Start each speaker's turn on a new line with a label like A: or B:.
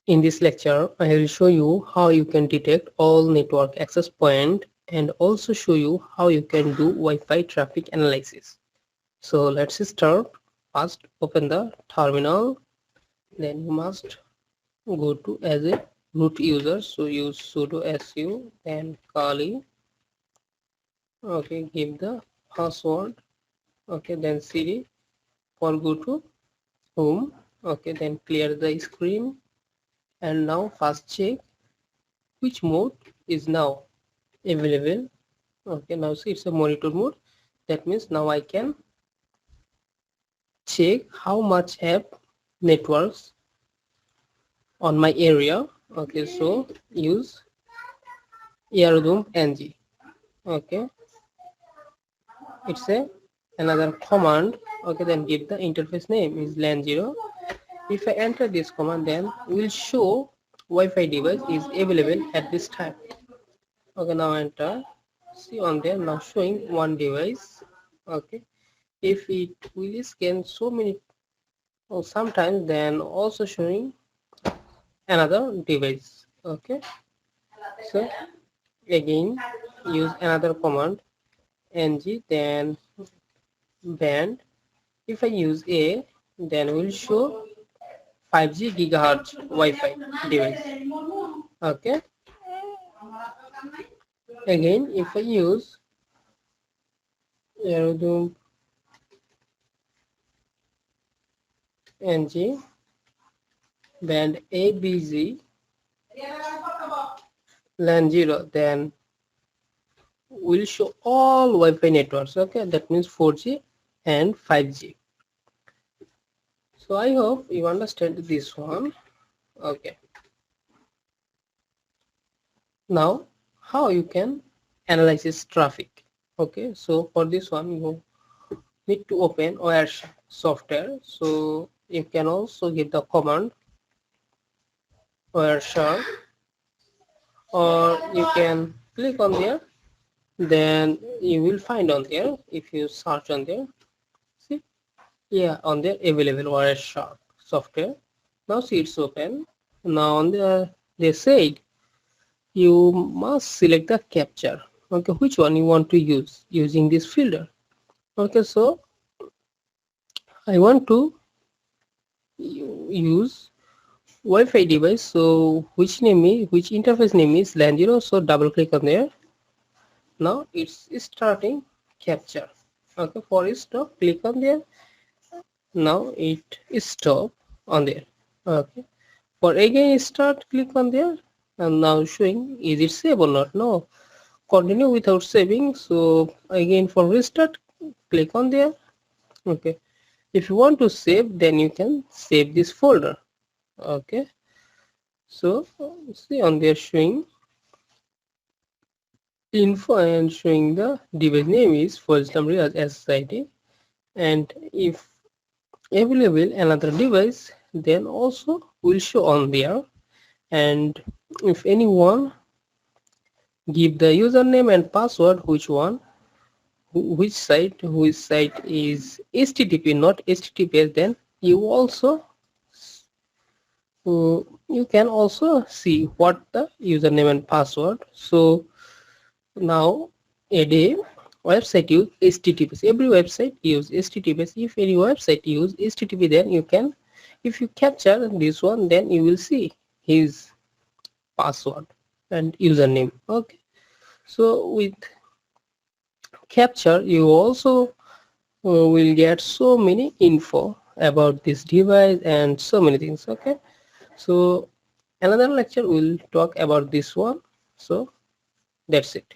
A: In this lecture, I will show you how you can detect all network access point and also show you how you can do Wi-Fi traffic analysis. So let's start. First, open the terminal. Then you must go to as a root user. So use sudo su, then kali. Okay, give the password. Okay, then cd for go to home. Okay, then clear the screen. And now first check which mode is now available. Okay, now see it's a monitor mode. That means now I can check how much have networks on my area. Okay, so use airdom ng. Okay, it's a another command. Okay, then give the interface name is LAN 0. If I enter this command, then will show Wi-Fi device is available at this time. Okay, now enter. See on there now showing one device. Okay, if it will scan so many or sometimes then also showing another device. Okay, so again use another command ng, then band. If I use a, then will show 5G gigahertz Wi-Fi device. Okay, again if I use Aerodome ng band ABZ LAN 0, then will show all Wi-Fi networks. Okay, that means 4G and 5G. So I hope you understand this one. Okay, now how you can analyze this traffic. Okay, so for this one you need to open Wireshark software. So you can also give the command Wireshark, or you can click on there, then you will find on there. If you search on there, see, yeah, on there available Wireshark software. Now see it's open. Now on the they said you must select the capture. Okay, which one you want to use using this filter. Okay, so I want to use Wi-Fi device. So which interface name is LAN 0. So double click on there. Now it's starting capture. Okay, for it stop, click on there. Now it is stop on there. Okay, for again start, click on there, and now showing is it save or not. No, continue without saving. So again for restart, click on there. Okay, if you want to save, then you can save this folder. Okay, so see on there showing info and showing the device name is first summary as SSID, and if available another device, then also will show on there. And if anyone give the username and password, which site is HTTP not HTTPS, then you also you can also see what the username and password. So now a day website use HTTPS. Every website use HTTPS. If any website use HTTP, then you can, if you capture this one, then you will see his password and username. Okay, so with capture you also will get so many info about this device and so many things. Okay, so another lecture will talk about this one. So that's it.